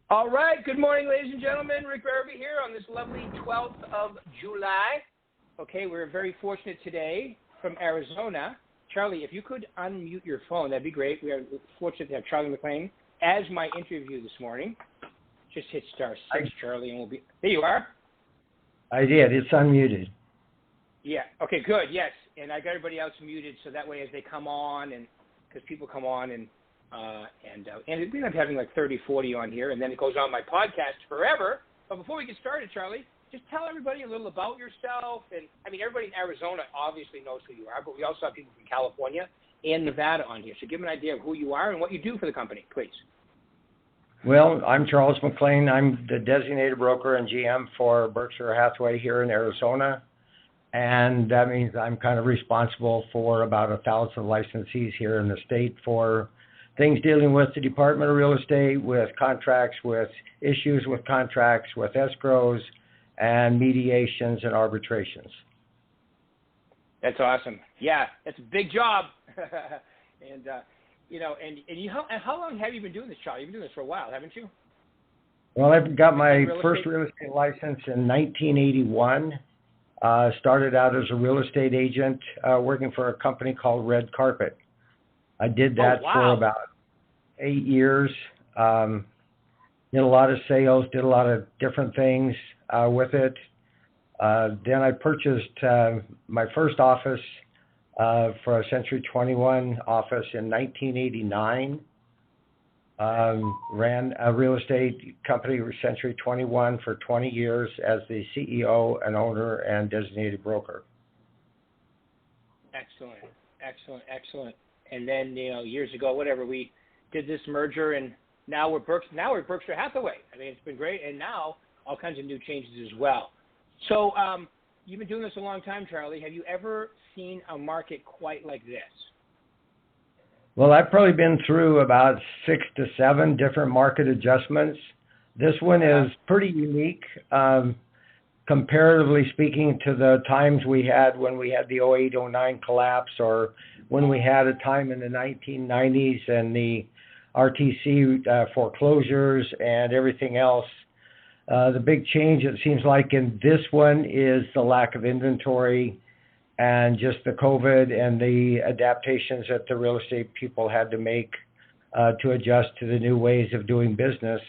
All right. Good morning, ladies and gentlemen. Rick Berube here on this lovely 12th of July. Okay, we're very fortunate today from Arizona. Charlie, if you could unmute your phone, that'd be great. We are fortunate to have Charlie McLean as my interview this morning. Just hit *6, Charlie, and we'll be... There you are. I did. It's unmuted. Yeah. Okay, good. Yes. And I got everybody else muted so that way as they come on, and because people come on and we end up having like 30, 40 on here, and then it goes on my podcast forever. But before we get started, Charlie, just tell everybody a little about yourself. And I mean, everybody in Arizona obviously knows who you are, but we also have people from California and Nevada on here. So give them an idea of who you are and what you do for the company, please. Well, I'm Charles McLean. I'm the designated broker and GM for Berkshire Hathaway here in Arizona. And that means I'm kind of responsible for about 1,000 licensees here in the state for things dealing with the Department of Real Estate, with contracts, with issues with contracts, with escrows, and mediations and arbitrations. That's awesome. Yeah, that's a big job. And how long have you been doing this, Charlie? You've been doing this for a while, haven't you? Well, I've got my first real estate license in 1981. Started out as a real estate agent working for a company called Red Carpet. I did that for about 8 years. Did a lot of sales, did a lot of different things with it. Then I purchased my first office for a Century 21 office in 1989. Ran a real estate company, Century 21, for 20 years as the CEO and owner and designated broker. Excellent. And then, years ago, we did this merger, and now we're Berkshire Hathaway. I mean, it's been great, and now all kinds of new changes as well. So you've been doing this a long time, Charlie. Have you ever seen a market quite like this? Well, I've probably been through about 6 to 7 different market adjustments. This one is pretty unique, comparatively speaking to the times we had when we had the 08-09 collapse, or when we had a time in the 1990s and the RTC foreclosures and everything else. The big change, it seems like, in this one is the lack of inventory and just the COVID and the adaptations that the real estate people had to make to adjust to the new ways of doing business.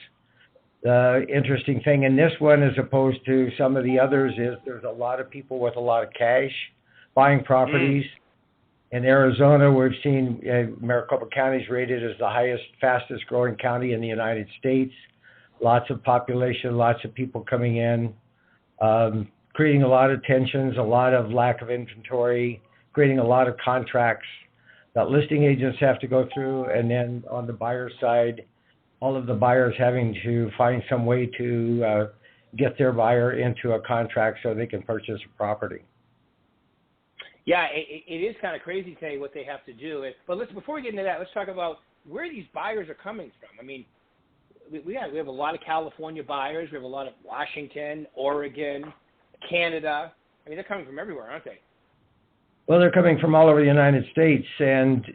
The interesting thing in this one, as opposed to some of the others, is there's a lot of people with a lot of cash buying properties. In Arizona, we've seen Maricopa County is rated as the fastest growing county in the United States. Lots of population, lots of people coming in, creating a lot of tensions, a lot of lack of inventory, creating a lot of contracts that listing agents have to go through. And then on the buyer side, all of the buyers having to find some way to get their buyer into a contract so they can purchase a property. Yeah, it is kind of crazy today what they have to do. But before we get into that, let's talk about where these buyers are coming from. I mean, we have a lot of California buyers. We have a lot of Washington, Oregon, Canada. I mean, they're coming from everywhere, aren't they? Well, they're coming from all over the United States. And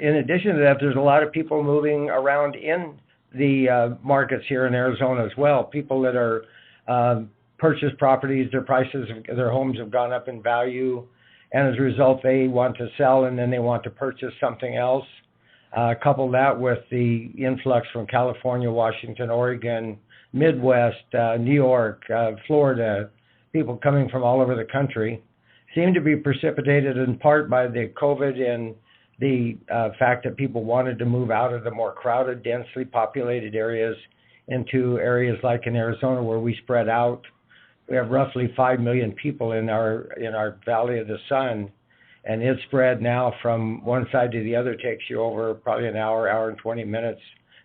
in addition to that, there's a lot of people moving around in the markets here in Arizona as well. People that are purchased properties, their homes have gone up in value. And as a result, they want to sell and then they want to purchase something else. Couple that with the influx from California, Washington, Oregon, Midwest, New York, Florida, people coming from all over the country, seem to be precipitated in part by the COVID and the fact that people wanted to move out of the more crowded, densely populated areas into areas like in Arizona where we spread out. We have roughly 5 million people in our Valley of the Sun, and it's spread now from one side to the other. Takes you over probably an hour and 20 minutes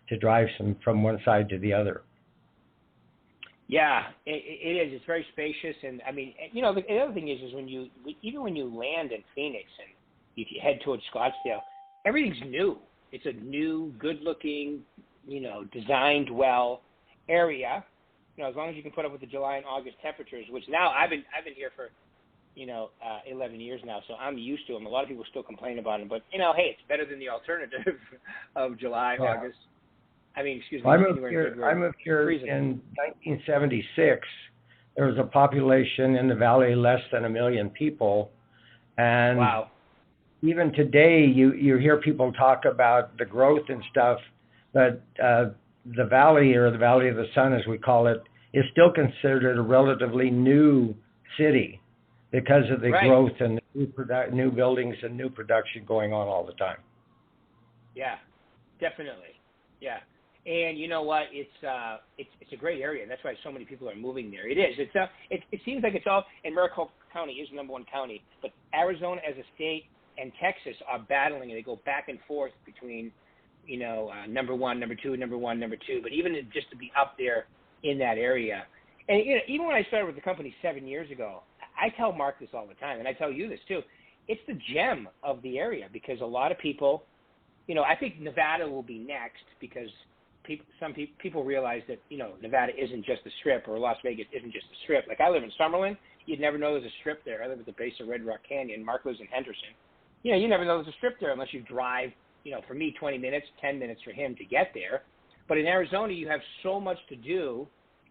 to drive from one side to the other. Yeah, it is. It's very spacious, and I mean, the other thing is when you land in Phoenix and if you head towards Scottsdale, everything's new. It's a new, good-looking, designed well area. As long as you can put up with the July and August temperatures, which now I've been here for 11 years now, so I'm used to them. A lot of people still complain about them, but hey, it's better than the alternative of July, August. I mean, excuse me. I January, February. moved here Freezing. in 1976. There was a population in the valley less than 1 million people, and Wow. even today, you hear people talk about the growth and stuff, but the valley, or the Valley of the Sun, as we call it, is still considered a relatively new city because of the Right. growth and new buildings and new production going on all the time. Yeah, definitely. Yeah. And you know what? It's a great area. That's why so many people are moving there. It is. It seems like it's all. And Maricopa County is #1 county, but Arizona as a state and Texas are battling, and they go back and forth between, #1, #2, #1, #2. But even just to be up there in that area, and even when I started with the company 7 years ago, I tell Mark this all the time, and I tell you this too. It's the gem of the area because a lot of people, I think Nevada will be next because some people realize that, Nevada isn't just the Strip, or Las Vegas isn't just the Strip. Like, I live in Summerlin. You'd never know there's a Strip there. I live at the base of Red Rock Canyon. Mark lives in Henderson. You never know there's a Strip there unless you drive, for me, 20 minutes, 10 minutes for him to get there. But in Arizona, you have so much to do.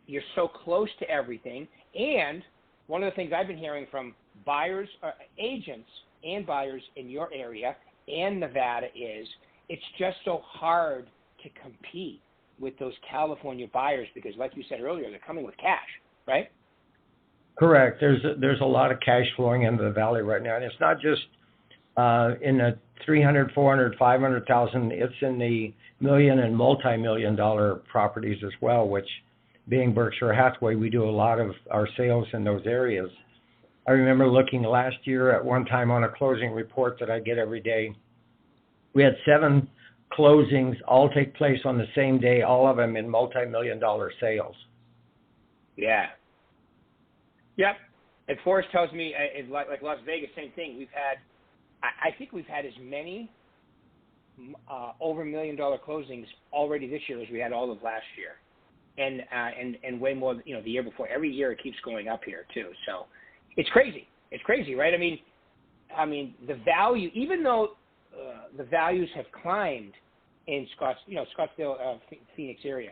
You're so close to everything. And one of the things I've been hearing from buyers, agents and buyers in your area and Nevada is it's just so hard to compete with those California buyers because, like you said earlier, they're coming with cash, right? Correct. There's a lot of cash flowing into the valley right now, and it's not just in the 300, 400, 500,000. It's in the million and multi-million dollar properties as well. Which, being Berkshire Hathaway, we do a lot of our sales in those areas. I remember looking last year at one time on a closing report that I get every day. We had 7 closings all take place on the same day, all of them in multi-million dollar sales. Yeah. Yep. And Forrest tells me, like Las Vegas, same thing. I think we've had as many over $1 million closings already this year as we had all of last year, and way more, the year before. Every year it keeps going up here too. So it's crazy. It's crazy, right? I mean, the value, even though the values have climbed in Scottsdale, Phoenix area,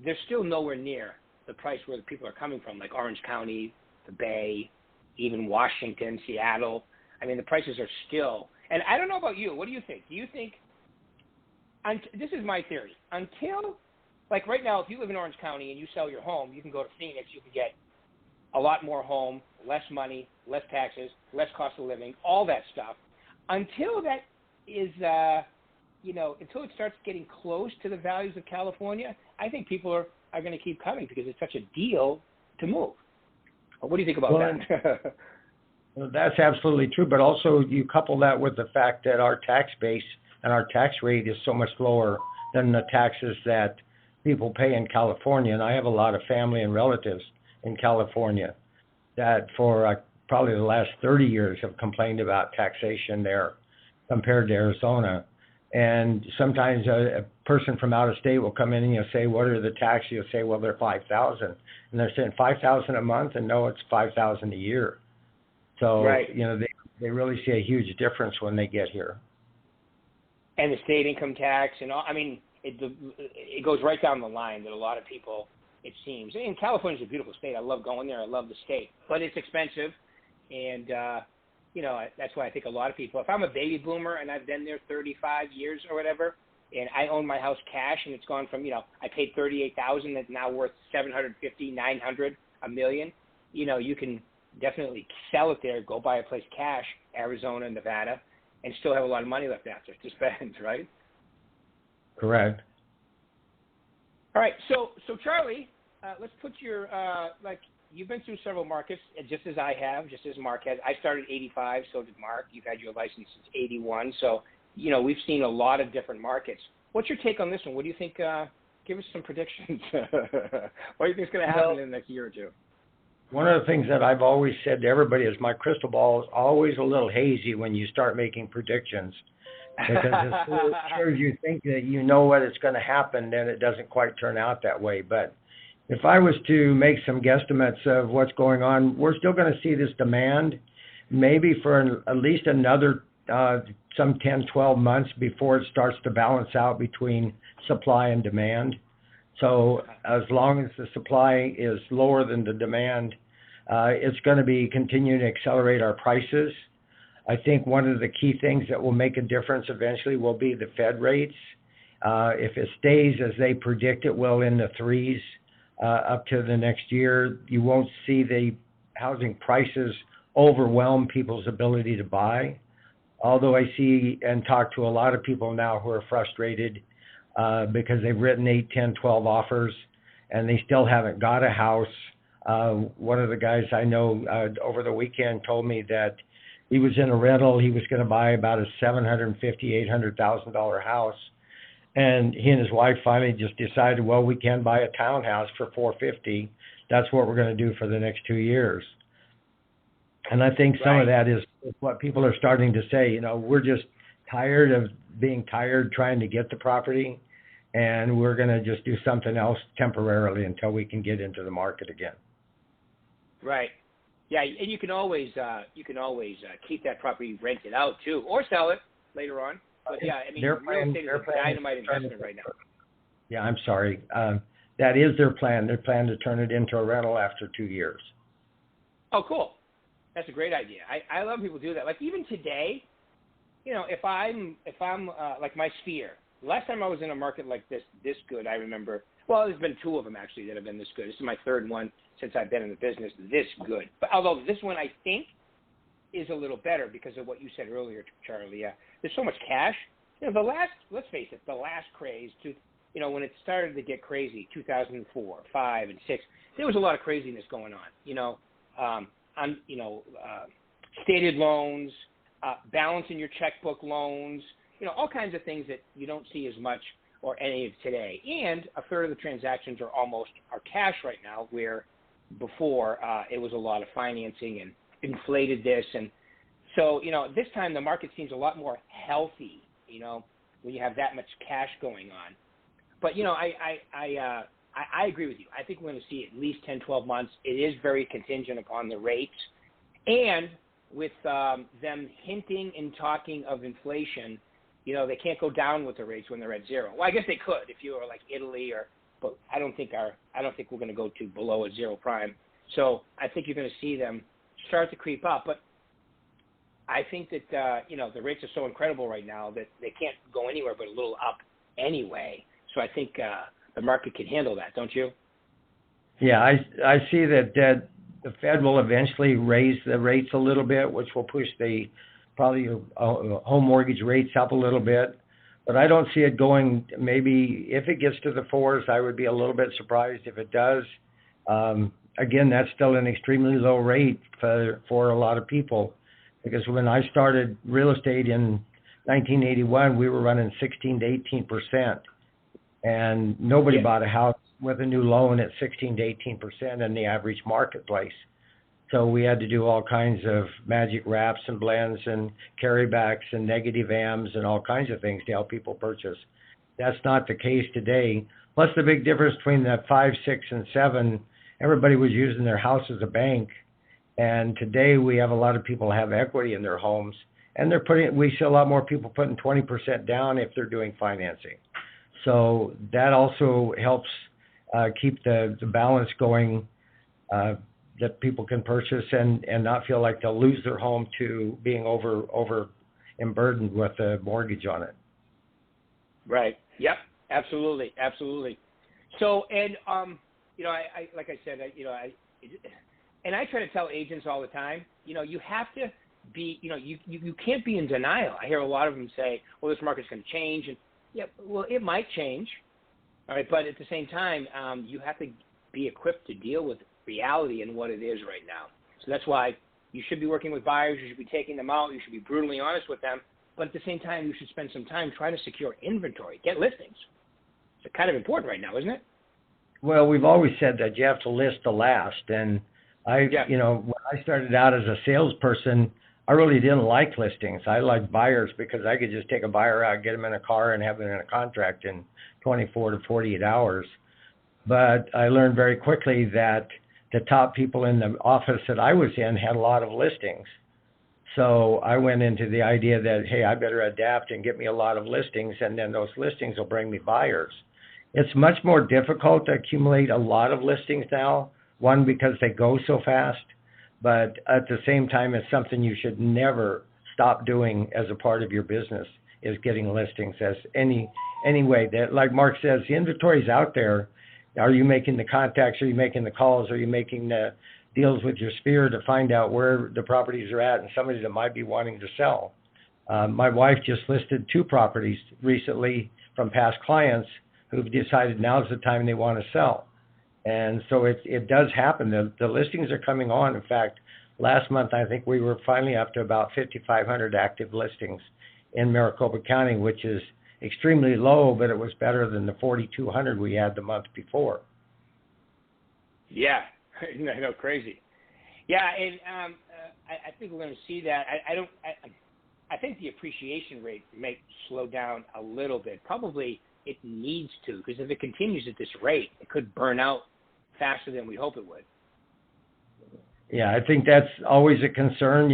they're still nowhere near the price where the people are coming from, like Orange County, the Bay, even Washington, Seattle. I mean, the prices are still, and I don't know about you. What do you think? Do you think, this is my theory, until, like right now, if you live in Orange County and you sell your home, you can go to Phoenix, you can get a lot more home, less money, less taxes, less cost of living, all that stuff. Until that is, until it starts getting close to the values of California, I think people are going to keep coming because it's such a deal to move. What do you think about that? Well, that's absolutely true, but also you couple that with the fact that our tax base and our tax rate is so much lower than the taxes that people pay in California. And I have a lot of family and relatives in California that for probably the last 30 years have complained about taxation there compared to Arizona. And sometimes a person from out of state will come in and you'll say, what are the taxes? You'll say, well, they're $5,000. And they're saying $5,000 a month, and no, it's $5,000 a year. So, right. They really see a huge difference when they get here. And the state income tax and all, I mean, it goes right down the line that a lot of people, it seems. And California's a beautiful state. I love going there. I love the state. But it's expensive. And, that's why I think a lot of people, if I'm a baby boomer and I've been there 35 years or whatever, and I own my house cash and it's gone from, I paid $38,000, that's now worth $750, $900, $1 million, you can definitely sell it there, go buy a place cash, Arizona, Nevada, and still have a lot of money left after to spend, right? Correct. All right, so Charlie, let's put your, you've been through several markets, just as I have, just as Mark has. I started in '85, so did Mark. You've had your license since '81, so, we've seen a lot of different markets. What's your take on this one? What do you think, give us some predictions. What do you think is going to happen in the next year or two? One of the things that I've always said to everybody is my crystal ball is always a little hazy when you start making predictions. Because as sure as you think that you know what it's going to happen, then it doesn't quite turn out that way. But if I was to make some guesstimates of what's going on, we're still going to see this demand maybe for at least another some 10, 12 months before it starts to balance out between supply and demand. So as long as the supply is lower than the demand, it's going to be continuing to accelerate our prices. I think one of the key things that will make a difference eventually will be the Fed rates. If it stays as they predict it will in the threes up to the next year, you won't see the housing prices overwhelm people's ability to buy. Although I see and talk to a lot of people now who are frustrated because they've written 8, 10, 12 offers and they still haven't got a house. One of the guys I know over the weekend told me that he was in a rental. He was going to buy about a $750,000, $800,000 house. And he and his wife finally just decided, well, we can buy a townhouse for $450,000. That's what we're going to do for the next 2 years. And I think some of that is what people are starting to say. You know, we're just tired of being tired trying to get the property, and we're going to just do something else temporarily until we can get into the market again. Right. Yeah, and you can always keep that property rented out too, or sell it later on. But yeah, I mean, real estate is a dynamite investment right now. Yeah, I'm sorry. That is their plan. Their plan to turn it into a rental after 2 years. Oh, cool. That's a great idea. I love people do that. Like even today, you know, if I'm like my Sphere. Last time I was in a market like this good, I remember. Well, there's been 2 of them actually that have been this good. This is my 3rd one since I've been in the business. This good, but although this one I think is a little better because of what you said earlier, Charlie. Yeah, there's so much cash. You know, let's face it, the last craze, you know, when it started to get crazy, 2004, 5, and 6, there was a lot of craziness going on. You know, stated loans, balancing your checkbook loans, you know, all kinds of things that you don't see as much or any of today. And a third of the transactions are cash right now, where before it was a lot of financing and inflated this. And so, you know, this time the market seems a lot more healthy, you know, when you have that much cash going on. But, you know, I agree with you. I think we're going to see at least 10, 12 months. It is very contingent upon the rates. And with them hinting and talking of inflation, you know, they can't go down with the rates when they're at 0. Well, I guess they could if you were like Italy, but I don't think we're going to go to below a 0 prime. So I think you're going to see them start to creep up. But I think that, you know, the rates are so incredible right now that they can't go anywhere but a little up anyway. So I think the market can handle that, don't you? Yeah, I see that the Fed will eventually raise the rates a little bit, which will push the probably home mortgage rates up a little bit. But I don't see it going, maybe if it gets to the 4s, I would be a little bit surprised if it does. Again, that's still an extremely low rate for a lot of people, because when I started real estate in 1981, we were running 16 to 18%, and nobody bought a house with a new loan at 16 to 18% in the average marketplace. So we had to do all kinds of magic wraps and blends and carrybacks and negative AMs and all kinds of things to help people purchase. That's not the case today. Plus the big difference between the 5, 6, and 7, everybody was using their house as a bank. And today we have a lot of people have equity in their homes, and we see a lot more people putting 20% down if they're doing financing. So that also helps keep the balance going, that people can purchase and not feel like they'll lose their home to being over burdened with a mortgage on it. Right. Yep. Absolutely. Absolutely. So, and you know, I like I said, and I try to tell agents all the time, you know, you have to be, you know, you can't be in denial. I hear a lot of them say, well, this market's going to change, and yeah, well, it might change. All right, but at the same time, you have to be equipped to deal with reality and what it is right now. So that's why you should be working with buyers. You should be taking them out. You should be brutally honest with them. But at the same time, you should spend some time trying to secure inventory, get listings. It's kind of important right now, isn't it? Well, we've always said that you have to list the last. And you know, when I started out as a salesperson, I really didn't like listings. I liked buyers because I could just take a buyer out, get them in a car, and have them in a contract in 24 to 48 hours. But I learned very quickly that the top people in the office that I was in had a lot of listings. So I went into the idea that, hey, I better adapt and get me a lot of listings, and then those listings will bring me buyers. It's much more difficult to accumulate a lot of listings now, one, because they go so fast, but at the same time, it's something you should never stop doing as a part of your business, is getting listings as any way that, like Mark says, the inventory's out there. Are you making the contacts? Are you making the calls? Are you making the deals with your sphere to find out where the properties are at and somebody that might be wanting to sell? My wife just listed 2 properties recently from past clients who've decided now's the time they want to sell. And so it does happen. The listings are coming on. In fact, last month, I think we were finally up to about 5,500 active listings in Maricopa County, which is extremely low, but it was better than the 4,200 we had the month before. Yeah, no, crazy. Yeah, and I think we're going to see that. I think the appreciation rate may slow down a little bit. Probably it needs to, because if it continues at this rate, it could burn out faster than we hope it would. Yeah, I think that's always a concern.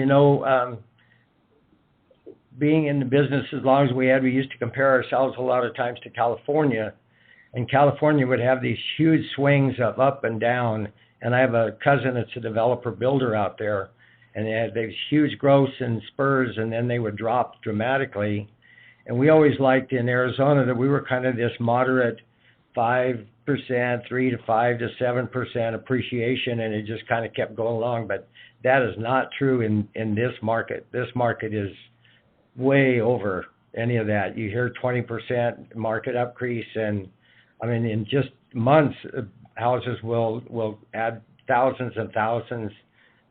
Being in the business as long as we used to compare ourselves a lot of times to California, and California would have these huge swings of up and down. And I have a cousin that's a developer builder out there, and they had these huge growths and spurs, and then they would drop dramatically. And we always liked in Arizona that we were kind of this moderate 5%, 3 to 5 to 7% appreciation, and it just kind of kept going along. But that is not true in this market. This market is way over any of that. You hear 20% market increase, and I mean, in just months, houses will add thousands and thousands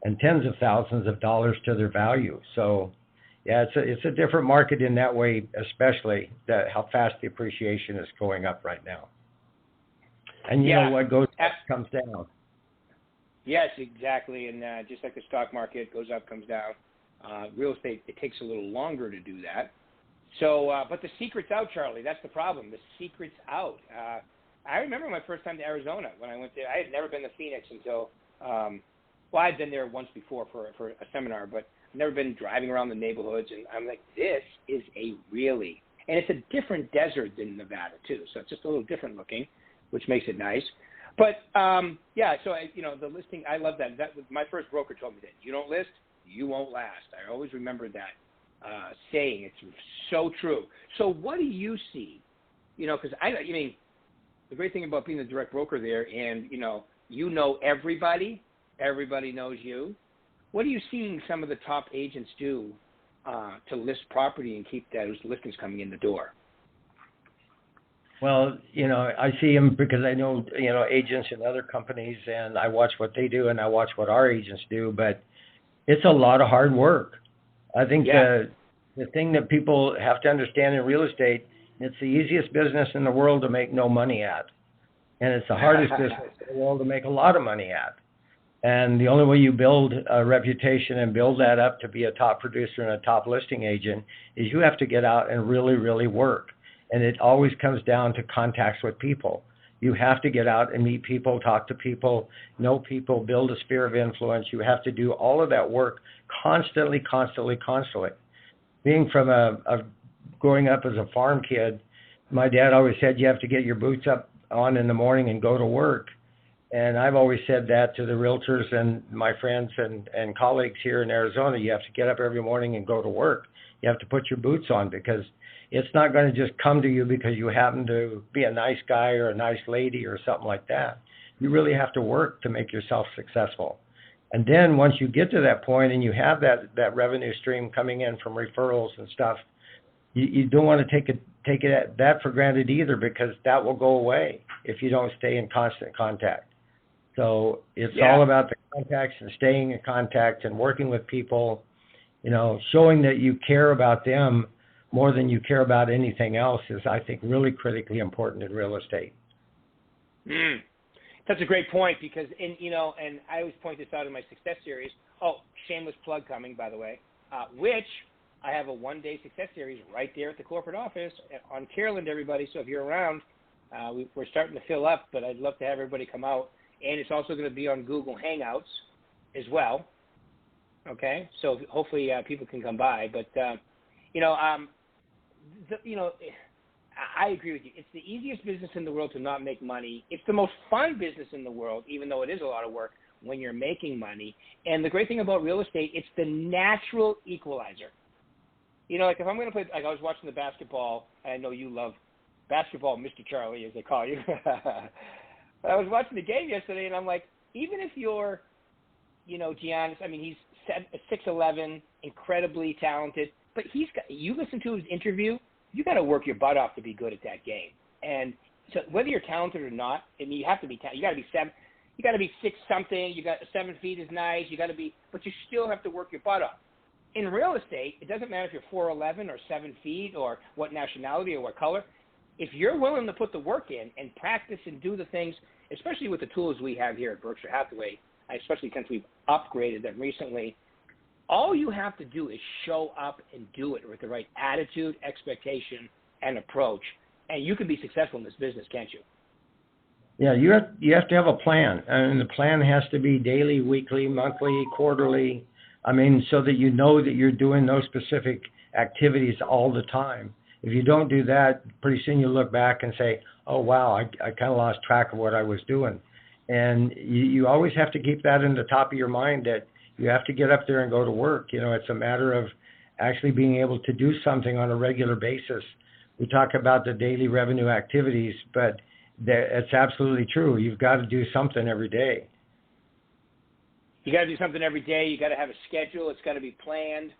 and tens of thousands of dollars to their value. So, yeah, it's a different market in that way, especially that how fast the appreciation is going up right now. And you know what goes up comes down. Yes, exactly. And just like the stock market goes up, comes down. Real estate, it takes a little longer to do that. So, but the secret's out, Charlie. That's the problem. The secret's out. I remember my first time to Arizona when I went there. I had never been to Phoenix until, I'd been there once before for a seminar, but I've never been driving around the neighborhoods. And I'm like, this is and it's a different desert than Nevada too. So it's just a little different looking, which makes it nice. But, so, the listing, I love that. That was my first broker told me that. You don't list, you won't last. I always remember that saying. It's so true. So what do you see? Because the great thing about being a direct broker there, and everybody knows you. What are you seeing some of the top agents do to list property and keep those listings coming in the door? Well, I see them because I know, agents in other companies, and I watch what they do and I watch what our agents do, but it's a lot of hard work. I think the thing that people have to understand in real estate, it's the easiest business in the world to make no money at. And it's the hardest business in the world to make a lot of money at. And the only way you build a reputation and build that up to be a top producer and a top listing agent is you have to get out and really, really work. And it always comes down to contacts with people. You have to get out and meet people, talk to people, know people, build a sphere of influence. You have to do all of that work constantly. Being from growing up as a farm kid, my dad always said you have to get your boots up on in the morning and go to work. And I've always said that to the realtors and my friends and colleagues here in Arizona. You have to get up every morning and go to work. You have to put your boots on, because it's not going to just come to you because you happen to be a nice guy or a nice lady or something like that. You really have to work to make yourself successful. And then once you get to that point and you have that revenue stream coming in from referrals and stuff, you don't want to take that for granted either, because that will go away if you don't stay in constant contact. So it's all about the contacts and staying in contact and working with people, showing that you care about them more than you care about anything else is, I think, really critically important in real estate. That's a great point, because, and I always point this out in my success series. Oh, shameless plug coming, by the way, which I have a one-day success series right there at the corporate office on Caroline, everybody. So if you're around, we're starting to fill up, but I'd love to have everybody come out. And it's also going to be on Google Hangouts as well. Okay, so hopefully people can come by. But you know, you know, I agree with you. It's the easiest business in the world to not make money. It's the most fun business in the world, even though it is a lot of work when you're making money. And the great thing about real estate, it's the natural equalizer. You know, like if I'm going to play, like I was watching the basketball, and I know you love basketball, Mr. Charlie, as they call you. I was watching the game yesterday, and I'm like, even if you're, you know, Giannis, I mean, he's 6'11", incredibly talented, but you listen to his interview, you got to work your butt off to be good at that game. And so whether you're talented or not, I mean, you have to be talented. You got to be 6 something. You got 7 feet is nice. You got to be, but you still have to work your butt off. In real estate, it doesn't matter if you're 4'11" or 7 feet or what nationality or what color. If you're willing to put the work in and practice and do the things, especially with the tools we have here at Berkshire Hathaway, especially since we've upgraded them recently, all you have to do is show up and do it with the right attitude, expectation, and approach, and you can be successful in this business, can't you? Yeah, you have to have a plan, and the plan has to be daily, weekly, monthly, quarterly. I mean, so that you know that you're doing those specific activities all the time. If you don't do that, pretty soon you look back and say, oh, wow, I kind of lost track of what I was doing. And you always have to keep that in the top of your mind that you have to get up there and go to work. You know, it's a matter of actually being able to do something on a regular basis. We talk about the daily revenue activities, but it's absolutely true. You've got to do something every day. You got to do something every day. You got to have a schedule. It's got to be planned.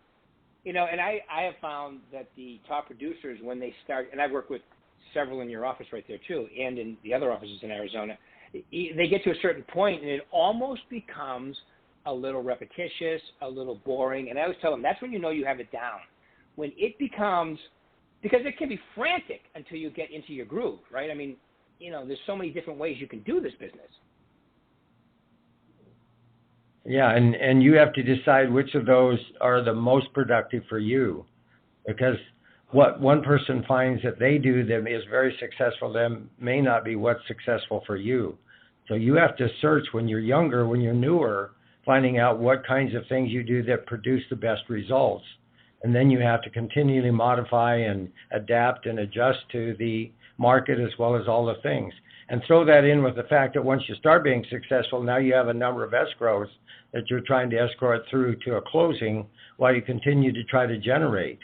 You know, and I have found that the top producers, when they start, and I've worked with several in your office right there too, and in the other offices in Arizona, they get to a certain point and it almost becomes a little repetitious, a little boring. And I always tell them that's when you know you have it down. When it becomes, because it can be frantic until you get into your groove, right? I mean, you know, there's so many different ways you can do this business. Yeah, and you have to decide which of those are the most productive for you, because what one person finds that they do that is very successful to them may not be what's successful for you. So you have to search when you're younger, when you're newer, finding out what kinds of things you do that produce the best results. And then you have to continually modify and adapt and adjust to the market as well as all the things. And throw that in with the fact that once you start being successful, now you have a number of escrows that you're trying to escrow it through to a closing while you continue to try to generate.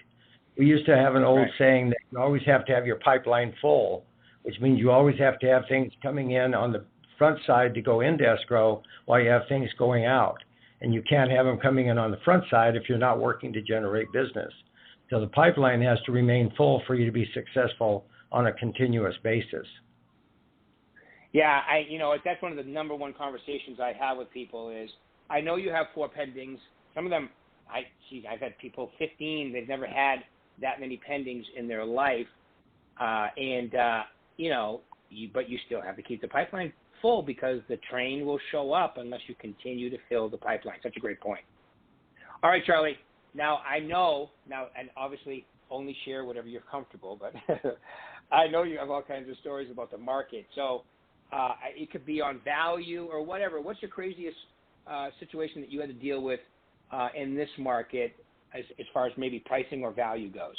We used to have an old saying that you always have to have your pipeline full, which means you always have to have things coming in on the front side to go into escrow while you have things going out. And you can't have them coming in on the front side if you're not working to generate business. So the pipeline has to remain full for you to be successful on a continuous basis. Yeah, you know, that's one of the number one conversations I have with people is, I know you have 4 pendings. Some of them, I've had people 15, they've never had that many pendings in their life. You know, but you still have to keep the pipeline full because the train will show up unless you continue to fill the pipeline. Such a great point. All right, Charlie. Now, I know, and obviously only share whatever you're comfortable, but I know you have all kinds of stories about the market. So it could be on value or whatever. What's your craziest situation that you had to deal with in this market as far as maybe pricing or value goes?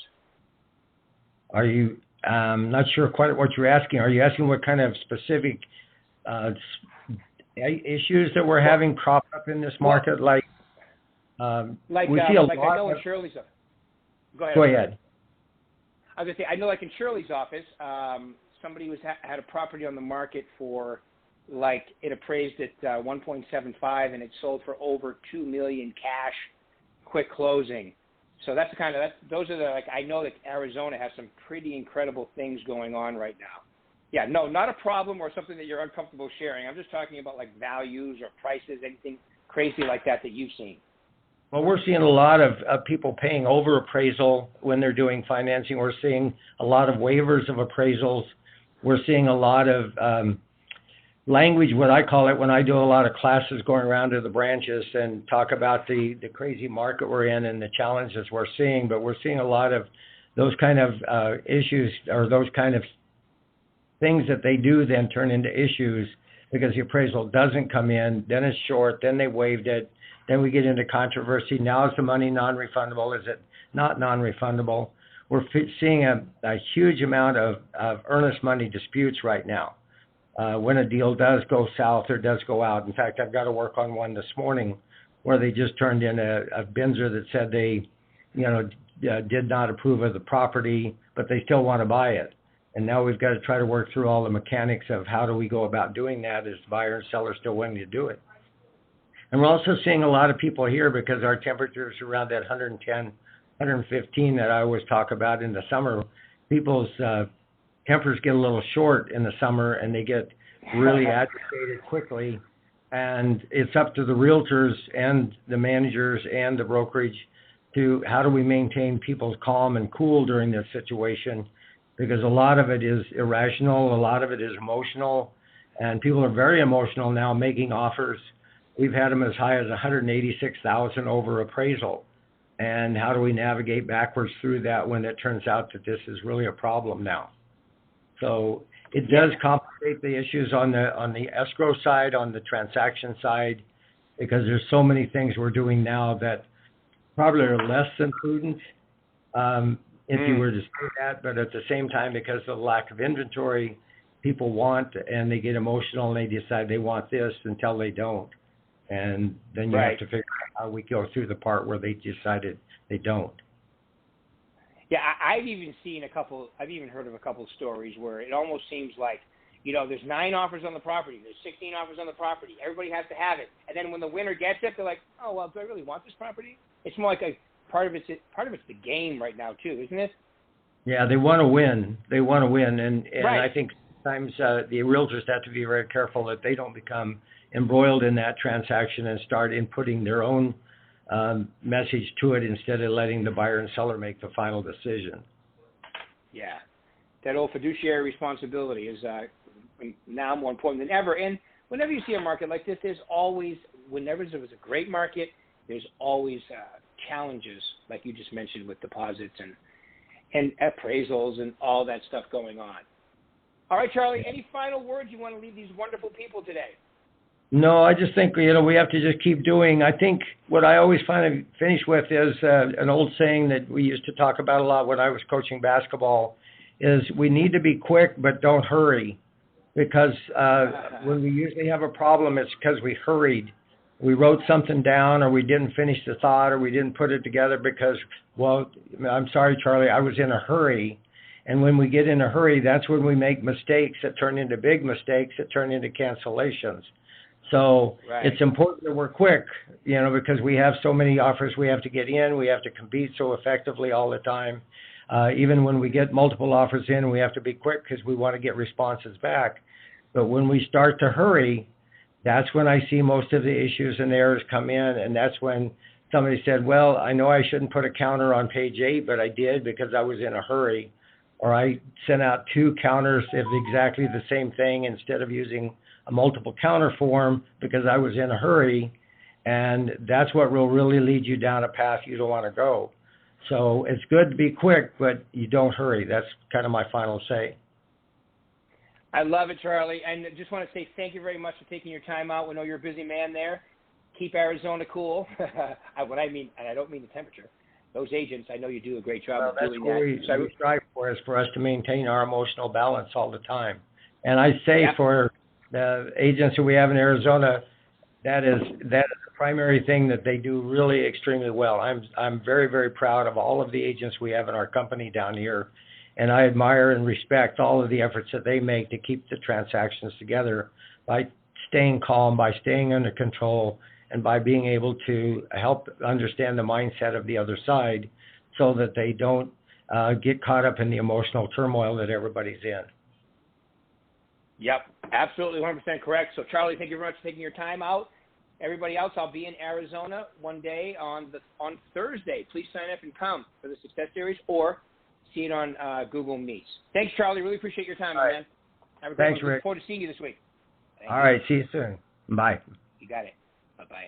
Are you, not sure quite what you're asking. Are you asking what kind of specific issues that we're having crop up in this market? We see a lot. I know in Shirley's office. Go ahead. I was going to say, I know like in Shirley's office, somebody had a property on the market for, like, it appraised at 1.75 and it sold for over $2 million cash, quick closing. So that's the kind of, those are the, like, I know that Arizona has some pretty incredible things going on right now. Yeah, no, not a problem or something that you're uncomfortable sharing. I'm just talking about like values or prices, anything crazy like that you've seen. Well, we're seeing a lot of people paying over appraisal when they're doing financing. We're seeing a lot of waivers of appraisals. We're seeing a lot of language, what I call it, when I do a lot of classes going around to the branches and talk about the crazy market we're in and the challenges we're seeing. But we're seeing a lot of those kind of issues or those kind of things that they do then turn into issues because the appraisal doesn't come in, then it's short, then they waived it, Then we get into controversy. Now is the money non-refundable? Is it not non-refundable? We're seeing a huge amount of earnest money disputes right now. When a deal does go south or does go out. In fact, I've got to work on one this morning where they just turned in a Binzer that said they, did not approve of the property, but they still want to buy it. And now we've got to try to work through all the mechanics of how do we go about doing that. Is the buyer and seller still willing to do it? And we're also seeing a lot of people here because our temperatures are around that 110, 115 that I always talk about in the summer. People's tempers get a little short in the summer and they get really agitated quickly. And it's up to the realtors and the managers and the brokerage to how do we maintain people's calm and cool during this situation, because a lot of it is irrational, a lot of it is emotional, and people are very emotional now making offers. We've had them as high as $186,000 over appraisal. And how do we navigate backwards through that when it turns out that this is really a problem now? So it does complicate the issues on the escrow side, on the transaction side, because there's so many things we're doing now that probably are less than prudent if you were to say that. But at the same time, because of the lack of inventory, people want and they get emotional and they decide they want this until they don't. And then you have to figure out how we go through the part where they decided they don't. Yeah, I've even heard of a couple of stories where it almost seems like, there's 9 offers on the property, there's 16 offers on the property, everybody has to have it. And then when the winner gets it, they're like, oh, well, do I really want this property? It's more like part of it's the game right now too, isn't it? Yeah, they want to win. And I think sometimes the realtors have to be very careful that they don't become embroiled in that transaction and start inputting their own message to it instead of letting the buyer and seller make the final decision. Yeah. That old fiduciary responsibility is now more important than ever. And whenever you see a market like this, whenever there was a great market, there's always challenges, like you just mentioned, with deposits and appraisals and all that stuff going on. All right, Charlie, any final words you want to leave these wonderful people today? No, I just think, we have to just keep doing. I think what I always finish with is an old saying that we used to talk about a lot when I was coaching basketball, is we need to be quick, but don't hurry. Because when we usually have a problem, it's because we hurried. We wrote something down, or we didn't finish the thought, or we didn't put it together because, well, I'm sorry, Charlie, I was in a hurry. And when we get in a hurry, that's when we make mistakes that turn into big mistakes that turn into cancellations. So it's important that we're quick, because we have so many offers we have to get in. We have to compete so effectively all the time. Even when we get multiple offers in, we have to be quick because we want to get responses back. But when we start to hurry, that's when I see most of the issues and errors come in. And that's when somebody said, well, I know I shouldn't put a counter on page 8, but I did because I was in a hurry. Or I sent out 2 counters of exactly the same thing instead of using a multiple counter form because I was in a hurry. And that's what will really lead you down a path you don't want to go. So it's good to be quick, but you don't hurry. That's kind of my final say. I love it, Charlie. And just want to say thank you very much for taking your time out. We know you're a busy man there. Keep Arizona cool. What I mean, and I don't mean the temperature. Those agents, I know you do a great job of doing that. That's what we strive for, is for us to maintain our emotional balance all the time. And I say for the agents that we have in Arizona, that is the primary thing that they do really extremely well. I'm very, very proud of all of the agents we have in our company down here, and I admire and respect all of the efforts that they make to keep the transactions together by staying calm, by staying under control, and by being able to help understand the mindset of the other side so that they don't get caught up in the emotional turmoil that everybody's in. Yep, absolutely 100% correct. So, Charlie, thank you very much for taking your time out. Everybody else, I'll be in Arizona one day on Thursday. Please sign up and come for the Success Series or see it on Google Meets. Thanks, Charlie. Really appreciate your time, man. Have a great one. Rick. Look forward to seeing you this week. All right, see you soon. Bye. You got it. Bye-bye.